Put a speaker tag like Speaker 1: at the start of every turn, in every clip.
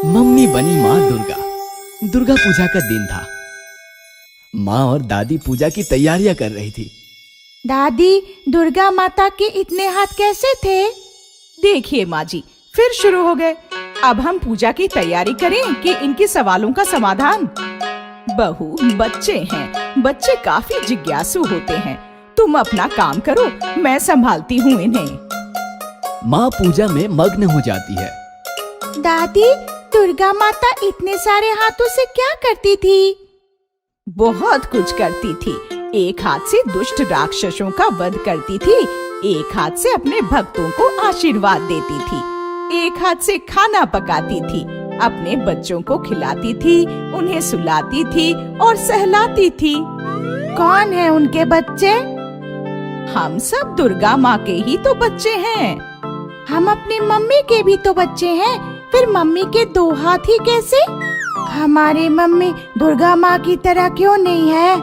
Speaker 1: Mummy बनी माँ दुर्गा। दुर्गा पूजा का दिन था। माँ और दादी पूजा की तैयारियां कर रही थी।
Speaker 2: दादी, दुर्गा माता के इतने हाथ कैसे थे?
Speaker 3: देखिए माँ जी, फिर शुरू हो गए। अब हम पूजा की तैयारी करें कि इनके सवालों का समाधान? बहू, बच्चे हैं, बच्चे काफी जिज्ञासु होते हैं। तुम अपना काम करो, मैं संभालती हूँ इन्हें।
Speaker 1: माँ पूजा में मग्न हो जाती है।
Speaker 2: दादी, दुर्गा माता इतने सारे हाथों से क्या करती थी?
Speaker 3: बहुत कुछ करती थी। एक हाथ से दुष्ट राक्षसों का वध करती थी, एक हाथ से अपने भक्तों को आशीर्वाद देती थी, एक हाथ से खाना पकाती थी, अपने बच्चों को खिलाती थी, उन्हें सुलाती थी और सहलाती थी।
Speaker 2: कौन है उनके बच्चे?
Speaker 3: हम सब दुर्गा माँ के ही तो बच्चे हैं।
Speaker 2: हम अपनी मम्मी के भी तो बच्चे हैं, फिर मम्मी के दो हाथ ही कैसे? हमारी मम्मी दुर्गा माँ की तरह क्यों नहीं है?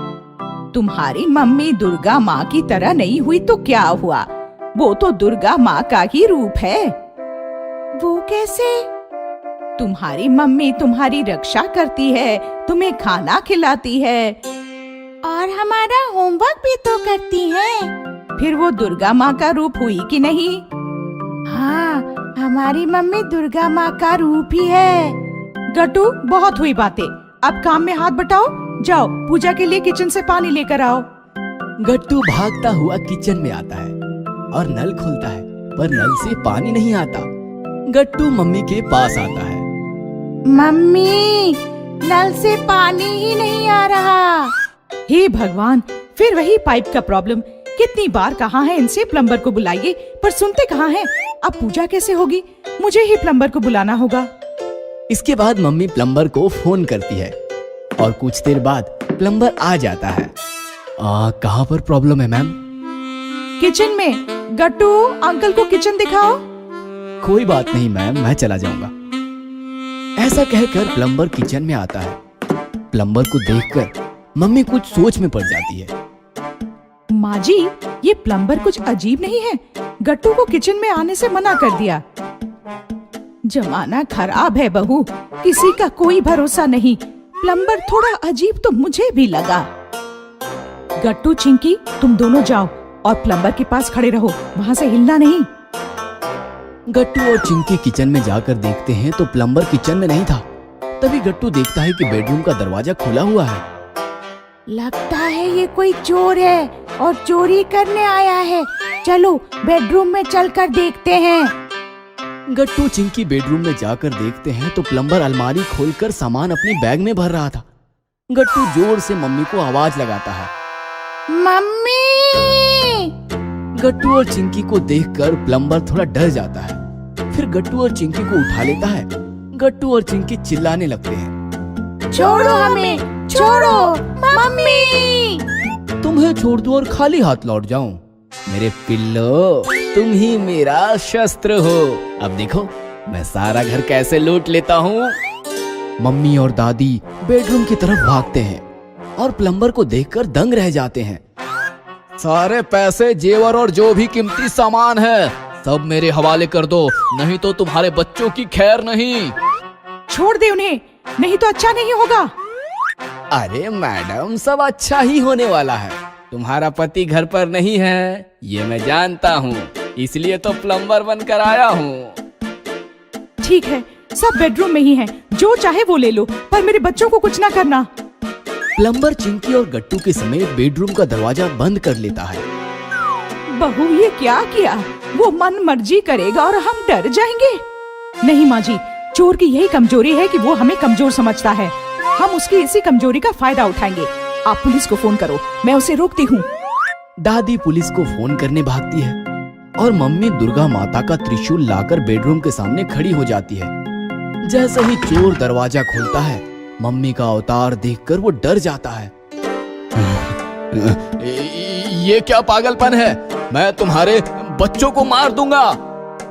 Speaker 3: तुम्हारी मम्मी दुर्गा माँ की तरह नहीं हुई तो क्या हुआ? वो तो दुर्गा माँ का ही रूप है।
Speaker 2: वो कैसे?
Speaker 3: तुम्हारी मम्मी तुम्हारी रक्षा करती है, तुम्हें खाना खिलाती है
Speaker 2: और हमारा होमवर्क भी तो करती है।
Speaker 3: फिर वो दुर्गा माँ का रूप हुई कि नहीं?
Speaker 2: हाँ, हमारी मम्मी दुर्गा माँ का रूप ही है।
Speaker 3: गट्टू, बहुत हुई बातें, अब काम में हाथ बटाओ। जाओ, पूजा के लिए किचन से पानी लेकर आओ।
Speaker 1: गट्टू भागता हुआ किचन में आता है और नल खोलता है, पर नल से पानी नहीं आता। गट्टू मम्मी के पास आता है।
Speaker 2: मम्मी, नल से पानी ही नहीं आ रहा।
Speaker 3: हे भगवान, फिर वही पाइप का प्रॉब्लम। कितनी बार कहा है इनसे प्लम्बर को बुलाइए, पर सुनते कहाँ हैं। अब पूजा कैसे होगी? मुझे ही प्लम्बर को बुलाना होगा।
Speaker 1: इसके बाद मम्मी प्लम्बर को फोन करती है और कुछ देर बाद प्लम्बर आ जाता है। कहाँ पर प्रॉब्लम है मैम?
Speaker 3: किचन में। गट्टू, अंकल को किचन दिखाओ।
Speaker 1: कोई बात नहीं मैम, मैं चला जाऊंगा। ऐसा कहकर प्लम्बर किचन में आता है। प्लम्बर को देखकर मम्मी कुछ सोच में पड़ जाती है।
Speaker 3: माँ जी, ये प्लम्बर कुछ अजीब नहीं है? गट्टू को किचन में आने से मना कर दिया। जमाना खराब है बहू, किसी का कोई भरोसा नहीं। प्लम्बर थोड़ा अजीब तो मुझे भी लगा। गट्टू, चिंकी, तुम दोनों जाओ और प्लम्बर के पास खड़े रहो, वहाँ से हिलना नहीं।
Speaker 1: गट्टू और चिंकी किचन में जाकर देखते हैं तो प्लम्बर किचन में नहीं था। तभी गट्टू देखता है कि बेडरूम का दरवाजा खुला हुआ है।
Speaker 2: लगता है ये कोई चोर है और चोरी करने आया है। चलो बेडरूम में चलकर देखते हैं।
Speaker 1: गट्टू चिंकी बेडरूम में जाकर देखते हैं तो प्लम्बर अलमारी खोलकर सामान अपने बैग में भर रहा था। गट्टू जोर से मम्मी को आवाज लगाता है,
Speaker 2: मम्मी!
Speaker 1: गट्टू और चिंकी को देखकर प्लम्बर थोड़ा डर जाता है। फिर गट्टू और चिंकी को उठा लेता है। गट्टू और चिंकी चिल्लाने लगते हैं,
Speaker 2: छोड़ो हमें, छोड़ो मम्मी!
Speaker 1: तुम्हें छोड़ दूं और खाली हाथ लौट जाऊं? मेरे पिल्लो, तुम ही मेरा शस्त्र हो। अब देखो मैं सारा घर कैसे लूट लेता हूँ। मम्मी और दादी बेडरूम की तरफ भागते हैं और प्लम्बर को देखकर दंग रह जाते हैं। सारे पैसे, जेवर और जो भी कीमती सामान है सब मेरे हवाले कर दो, नहीं तो तुम्हारे बच्चों की खैर नहीं।
Speaker 3: छोड़ दे उन्हें, नहीं तो अच्छा नहीं होगा।
Speaker 1: अरे मैडम, सब अच्छा ही होने वाला है। तुम्हारा पति घर पर नहीं है, ये मैं जानता हूँ, इसलिए तो प्लम्बर बनकर आया हूँ।
Speaker 3: ठीक है, सब बेडरूम में ही हैं, जो चाहे वो ले लो, पर मेरे बच्चों को कुछ ना करना।
Speaker 1: प्लम्बर चिंकी और गट्टू के समेत बेडरूम का दरवाजा बंद कर लेता है।
Speaker 3: बहू, ये क्या किया? वो मन मर्जी करेगा और हम डर जाएंगे। नहीं माँ जी, चोर की यही कमजोरी है कि वो हमें कमजोर समझता है। हम उसकी इसी कमजोरी का फायदा उठाएंगे। आप पुलिस को फोन करो, मैं उसे रोकती हूँ।
Speaker 1: दादी पुलिस को फोन करने भागती है और मम्मी दुर्गा माता का त्रिशूल लाकर बेडरूम के सामने खड़ी हो जाती है। जैसे ही चोर दरवाजा खोलता है, मम्मी का अवतार देखकर वो डर जाता है। ये क्या पागलपन है? मैं तुम्हारे बच्चों को मार दूंगा।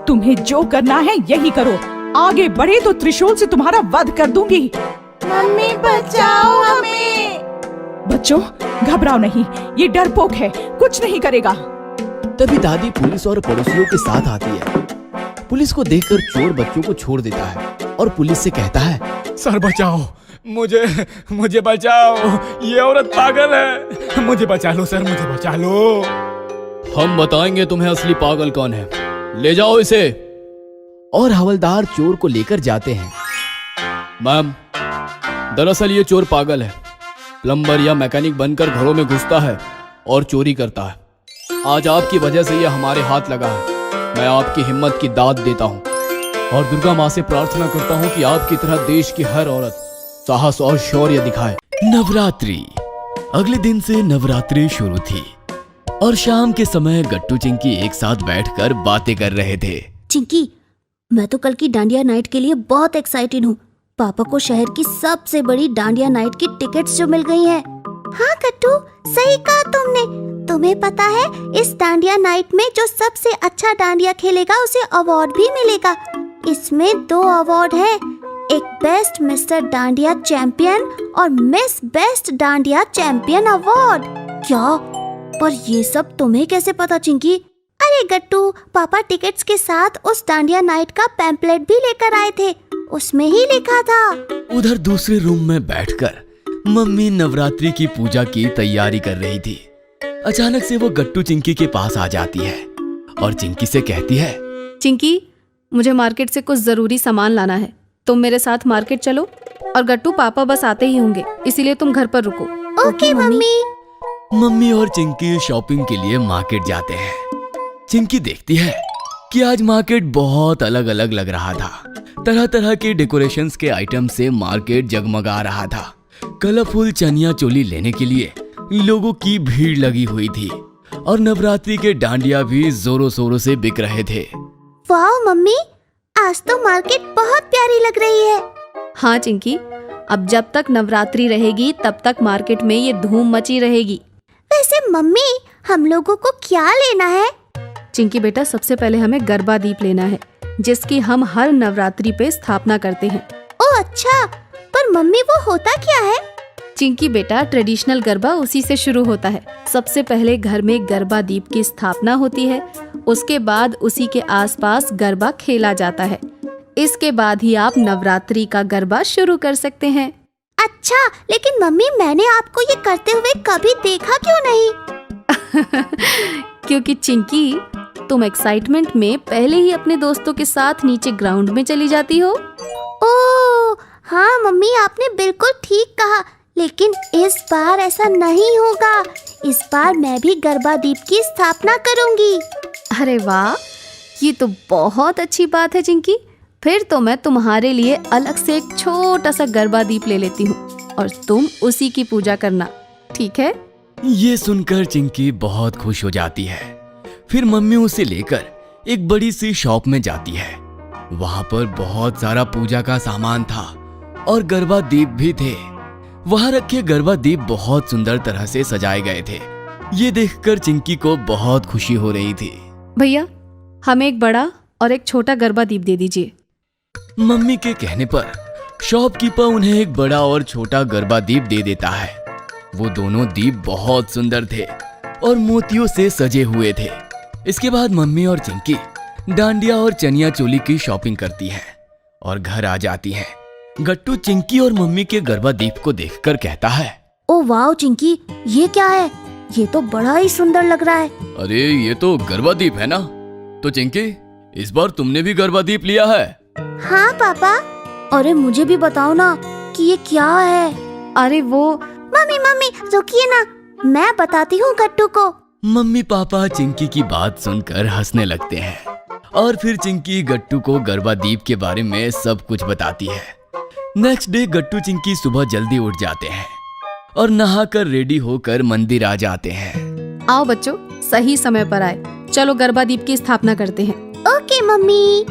Speaker 3: तुम्हें जो करना है यही करो, आगे बढ़े तो त्रिशूल से तुम्हारा वध कर दूंगी।
Speaker 2: मम्मी, बचाओ हमें!
Speaker 3: बच्चों, घबराओ नहीं, ये डरपोक है, कुछ नहीं करेगा।
Speaker 1: तभी दादी पुलिस और पड़ोसियों के साथ आती है। पुलिस को देखकर चोर बच्चों को छोड़ देता है और पुलिस से कहता है,
Speaker 4: सर बचाओ, मुझे बचाओ, ये औरत पागल है, मुझे बचा लो सर, मुझे बचा लो।
Speaker 1: हम बताएंगे तुम्हें असली पागल कौन है, ले जाओ इसे। और हवलदार चोर को लेकर जाते हैं। मैम, दरअसल ये चोर पागल है, प्लम्बर या मैकेनिक बनकर घरों में घुसता है और चोरी करता है। आज आपकी वजह से ये हमारे हाथ लगा है। मैं आपकी हिम्मत की दाद देता हूँ और दुर्गा माँ से प्रार्थना करता हूँ कि आपकी तरह देश की हर औरत साहस और शौर्य दिखाए। नवरात्रि। अगले दिन से नवरात्रि शुरू थी और शाम के समय गट्टू चिंकी एक साथ बैठकर बातें कर रहे थे।
Speaker 5: चिंकी, मैं तो कल की डांडिया नाइट के लिए बहुत एक्साइटेड हूँ। पापा को शहर की सबसे बड़ी डांडिया नाइट की टिकट्स जो मिल गई हैं। हाँ कट्टू, सही कहा तुमने। तुम्हें पता है, इस डांडिया नाइट में जो सबसे अच्छा डांडिया खेलेगा उसे अवार्ड भी मिलेगा। इसमें 2 अवार्ड हैं, एक बेस्ट मिस्टर डांडिया चैंपियन और miss best dandiya champion award. क्या? पर ये सब तुम्हें कैसे पता चिंकी? अरे गट्टू, पापा टिकट्स के साथ उस डांडिया नाइट का पैम्पलेट भी लेकर आए थे, उसमें ही लिखा था।
Speaker 1: उधर दूसरे रूम में बैठकर मम्मी नवरात्रि की पूजा की तैयारी कर रही थी। अचानक से वो गट्टू चिंकी के पास आ जाती है और चिंकी से कहती है,
Speaker 6: चिंकी, मुझे मार्केट से कुछ जरूरी सामान लाना है, तुम मेरे साथ मार्केट चलो। और गट्टू, पापा बस आते ही होंगे, इसीलिए तुम घर पर रुको।
Speaker 5: Okay mummy.
Speaker 1: मम्मी और चिंकी शॉपिंग के लिए मार्केट जाते हैं। चिंकी देखती है कि आज मार्केट बहुत अलग अलग लग रहा था। तरह तरह के डेकोरेशंस के आइटम से मार्केट जगमगा रहा था। कलरफुल चनिया चोली लेने के लिए लोगों की भीड़ लगी हुई थी और नवरात्रि के डांडिया भी जोरों शोरों से बिक रहे थे।
Speaker 5: वाह मम्मी, आज तो मार्केट बहुत प्यारी लग रही है।
Speaker 6: हाँ चिंकी, अब जब तक नवरात्रि रहेगी तब तक मार्केट में ये धूम मची रहेगी।
Speaker 5: वैसे मम्मी, हम लोगों को क्या लेना है?
Speaker 6: चिंकी बेटा, सबसे पहले हमें गरबा दीप लेना है, जिसकी हम हर नवरात्रि पे स्थापना करते हैं।
Speaker 5: ओह अच्छा, पर मम्मी वो होता क्या है?
Speaker 6: चिंकी बेटा, ट्रेडिशनल गरबा उसी से शुरू होता है। सबसे पहले घर में गरबा दीप की स्थापना होती है, उसके बाद उसी के आसपास गरबा खेला जाता है। इसके बाद ही आप नवरात्रि का गरबा शुरू कर सकते हैं।
Speaker 5: अच्छा, लेकिन मम्मी, मैंने आपको ये करते हुए कभी देखा क्यों नहीं?
Speaker 6: क्योंकि चिंकी, तुम एक्साइटमेंट में पहले ही अपने दोस्तों के साथ नीचे ग्राउंड में चली जाती हो।
Speaker 5: ओह हाँ मम्मी, आपने बिल्कुल ठीक कहा, लेकिन इस बार ऐसा नहीं होगा। इस बार मैं भी गरबा दीप की स्थापना करूंगी।
Speaker 6: अरे वाह, ये तो बहुत अच्छी बात है चिंकी। फिर तो मैं तुम्हारे लिए अलग से एक छोटा सा गरबा दीप ले लेती हूँ और तुम उसी की पूजा करना, ठीक है?
Speaker 1: ये सुनकर चिंकी बहुत खुश हो जाती है। फिर मम्मी उसे लेकर एक बड़ी सी शॉप में जाती है। वहां पर बहुत सारा पूजा का सामान था और गरबा दीप भी थे। वहां रखे गरबा दीप बहुत सुंदर तरह से सजाए गए थे। ये देखकर चिंकी को बहुत खुशी हो रही थी।
Speaker 6: भैया, हमें एक बड़ा और एक छोटा गरबा दीप दे दीजिए।
Speaker 1: मम्मी के कहने पर शॉपकीपर उन्हें एक बड़ा और छोटा गरबा दीप दे देता है। वो दोनों दीप बहुत सुंदर थे और मोतियों से सजे हुए थे। इसके बाद मम्मी और चिंकी डांडिया और चनिया चोली की शॉपिंग करती है और घर आ जाती है। गट्टू चिंकी और मम्मी के गरबा दीप को देखकर कहता है,
Speaker 5: ओ वाओ चिंकी, ये क्या है? ये तो बड़ा ही सुंदर लग रहा है।
Speaker 1: अरे ये तो गरबा दीप है ना। तो चिंकी, इस बार तुमने भी गरबा दीप लिया है?
Speaker 5: हाँ पापा। अरे मुझे भी बताओ ना कि ये क्या है।
Speaker 6: अरे वो
Speaker 5: मम्मी रुकिए ना, मैं बताती हूँ गट्टू को।
Speaker 1: मम्मी पापा चिंकी की बात सुनकर हंसने लगते हैं और फिर चिंकी गट्टू को गरबा दीप के बारे में सब कुछ बताती है। नेक्स्ट डे गट्टू चिंकी सुबह जल्दी उठ जाते हैं और नहाकर रेडी होकर मंदिर आ जाते हैं।
Speaker 6: आओ बच्चों, सही समय पर आए। चलो गरबा दीप की स्थापना करते हैं।
Speaker 5: Okay mummy.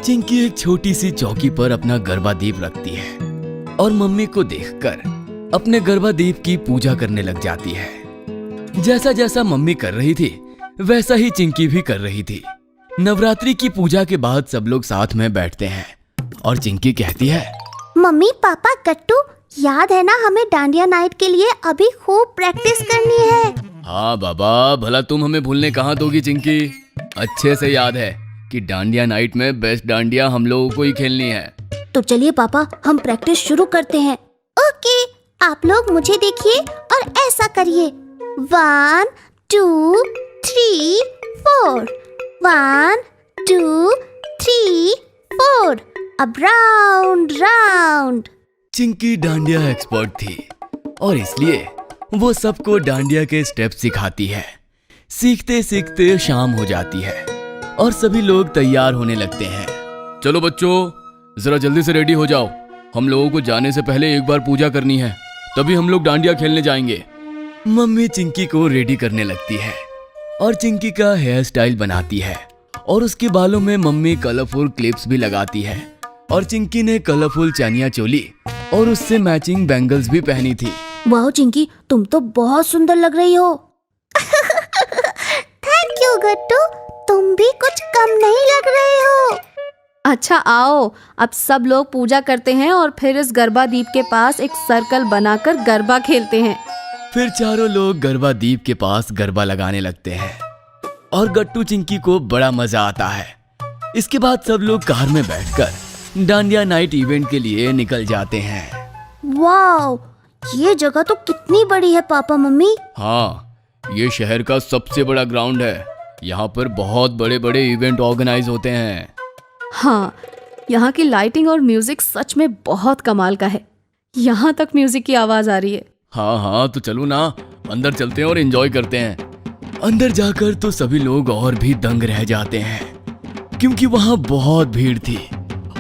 Speaker 1: चिंकी एक छोटी सी चौकी पर अपना गरबा दीप रखती है और मम्मी को देखकर अपने गरबा दीप की पूजा करने लग जाती है। जैसा जैसा मम्मी कर रही थी वैसा ही चिंकी भी कर रही थी। नवरात्रि की पूजा के बाद सब लोग साथ में बैठते हैं और चिंकी कहती है,
Speaker 5: मम्मी पापा गट्टू, याद है ना, हमें डांडिया नाइट के लिए अभी खूब प्रैक्टिस करनी है।
Speaker 1: हाँ बाबा, भला तुम हमें भूलने कहाँ दोगी चिंकी। अच्छे से याद है कि डांडिया नाइट में बेस्ट डांडिया हम लोगों को ही खेलनी है।
Speaker 5: तो चलिए पापा, हम प्रैक्टिस शुरू करते हैं। ओके, आप लोग मुझे देखिए और ऐसा करिए। 1 2 3 4। 1 2 3 4। अब round round.
Speaker 1: Chinki dandiya expert थी और इसलिए वो सबको डांडिया के स्टेप सिखाती है। सीखते सीखते शाम हो जाती है और सभी लोग तैयार होने लगते हैं।
Speaker 4: चलो बच्चों, जरा जल्दी से रेडी हो जाओ। हम लोगों को जाने से पहले एक बार पूजा करनी है, तभी हम लोग डांडिया खेलने जाएंगे।
Speaker 1: मम्मी चिंकी को रेडी करने लगती है और चिंकी का हेयर स्टाइल बनाती है और उसके बालों में मम्मी कलरफुल क्लिप्स भी लगाती है। और चिंकी ने कलरफुल चनिया चोली और उससे मैचिंग बैंगल्स भी पहनी थी।
Speaker 5: वाह चिंकी, तुम तो बहुत सुंदर लग रही हो। थैंक यू गट्टू, तुम भी कुछ कम नहीं लग रहे हो।
Speaker 6: अच्छा आओ, अब सब लोग पूजा करते हैं और फिर इस गरबा दीप के पास एक सर्कल बनाकर गरबा खेलते हैं।
Speaker 1: फिर चारों लोग गरबा दीप के पास गरबा लगाने लगते हैं और गट्टू चिंकी को बड़ा मजा आता है। इसके बाद सब लोग कार में बैठकर डांडिया नाइट इवेंट के लिए निकल जाते हैं।
Speaker 5: वाह, ये जगह तो कितनी बड़ी है पापा मम्मी।
Speaker 4: हाँ, ये शहर का सबसे बड़ा ग्राउंड है। यहाँ पर बहुत बड़े बड़े इवेंट ऑर्गेनाइज होते हैं।
Speaker 6: हाँ, यहाँ की लाइटिंग और म्यूजिक सच में बहुत कमाल का है। यहाँ तक म्यूजिक की आवाज आ रही है।
Speaker 4: हाँ हाँ, तो चलो ना, अंदर चलते हैं और एंजॉय करते हैं।
Speaker 1: अंदर जाकर तो सभी लोग और भी दंग रह जाते हैं क्योंकि वहाँ बहुत भीड़ थी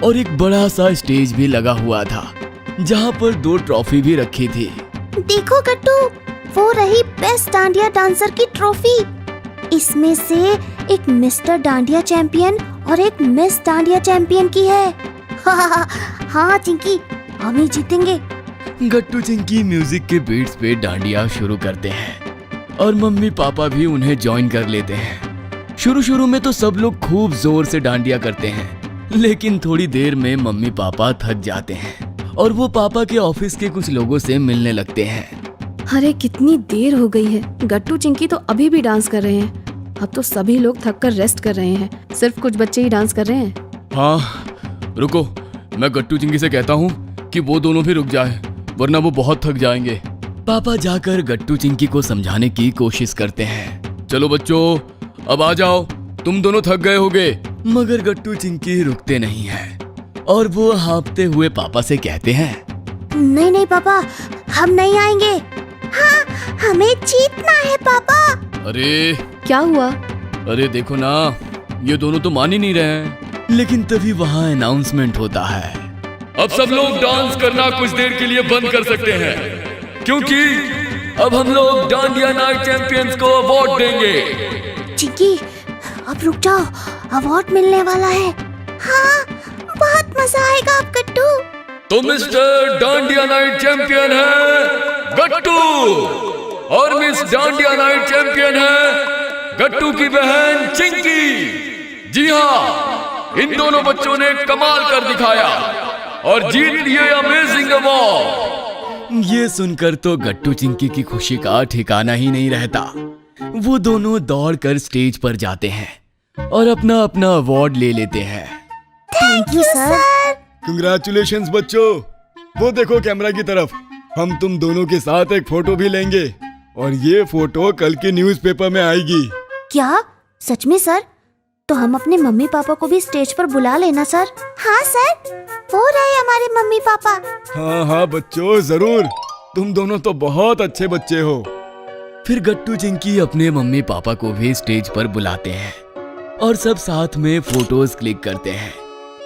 Speaker 1: और एक बड़ा सा स्टेज भी लगा हुआ था जहाँ पर 2 ट्रॉफी भी रखी थी।
Speaker 5: देखो गट्टू, वो रही बेस्ट डांडिया डांसर की ट्रॉफी। इसमें से एक मिस्टर डांडिया चैंपियन और एक मिस डांडिया चैंपियन की है। हाँ चिंकी, हम ही जीतेंगे।
Speaker 1: गट्टू चिंकी म्यूजिक के बीट्स पे डांडिया शुरू करते हैं और मम्मी पापा भी उन्हें ज्वाइन कर लेते हैं। शुरू में तो सब लोग खूब जोर से डांडिया करते हैं, लेकिन थोड़ी देर में मम्मी पापा थक जाते हैं और वो पापा के ऑफिस के कुछ लोगों से मिलने लगते हैं।
Speaker 6: अरे कितनी देर हो गई है, गट्टू चिंकी तो अभी भी डांस कर रहे हैं। अब तो सभी लोग थक कर रेस्ट कर रहे हैं, सिर्फ कुछ बच्चे ही डांस कर रहे हैं।
Speaker 4: हाँ रुको, मैं गट्टू चिंकी से कहता हूँ कि वो दोनों भी रुक जाए, वरना वो बहुत थक जाएंगे।
Speaker 1: पापा जाकर गट्टू चिंकी को समझाने की कोशिश करते हैं।
Speaker 4: चलो बच्चों, अब आ जाओ, तुम दोनों थक गए होगे।
Speaker 1: मगर गट्टू चिंकी रुकते नहीं है और वो हाँफते हुए पापा से कहते हैं,
Speaker 5: नहीं पापा, हम नहीं आएंगे। हाँ, हमें जीतना है पापा।
Speaker 4: अरे
Speaker 6: क्या हुआ?
Speaker 4: अरे देखो ना, ये दोनों तो मान ही नहीं रहे हैं।
Speaker 1: लेकिन तभी वहाँ अनाउंसमेंट होता है।
Speaker 4: अब सब लोग डांस करना कुछ देर के लिए बंद कर सकते हैं, क्योंकि अब हम लोग डांडिया नाइट चैंपियंस को अवार्ड देंगे।
Speaker 5: चिंकी, अब रुक जाओ, अवार्ड मिलने वाला है। हाँ, बहुत मजा आएगा अब गट्टू।
Speaker 4: तो मिस्टर डांडिया नाइट चैंपियन है गट्टू और मिस डांडिया नाइट चैंपियन है गट्टू की बहन चिंकी। जी हाँ, इन दोनों बच्चों ने कमाल कर दिखाया और जीत लिए अमेजिंग अवार्ड।
Speaker 1: ये सुनकर तो गट्टू चिंकी की खुशी का ठिकाना ही नहीं रहता। वो दोनों दौड़कर स्टेज पर जाते हैं और अपना अपना अवार्ड ले लेते हैं।
Speaker 5: Thank you sir.
Speaker 7: कंग्रेचुलेशंस बच्चों, वो देखो कैमरा की तरफ। हम तुम दोनों के साथ एक फोटो भी लेंगे और ये फोटो कल के न्यूज़पेपर में आएगी।
Speaker 5: क्या सच में सर? तो हम अपने मम्मी पापा को भी स्टेज पर बुला लेना सर। हाँ सर, हो रहे हमारे मम्मी पापा।
Speaker 7: हाँ हाँ बच्चों, जरूर। तुम दोनों तो बहुत अच्छे बच्चे हो।
Speaker 1: फिर गट्टू चिंकी अपने मम्मी पापा को भी स्टेज पर बुलाते हैं और सब साथ में फोटोज क्लिक करते हैं।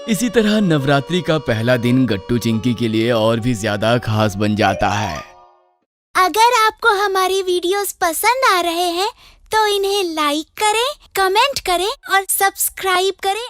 Speaker 1: इसी तरह नवरात्रि का पहला दिन गट्टू चिंकी के लिए और भी ज्यादा खास बन जाता है।
Speaker 2: अगर आपको हमारी वीडियोस पसंद आ रहे हैं तो इन्हें लाइक करें, कमेंट करें और सब्सक्राइब करें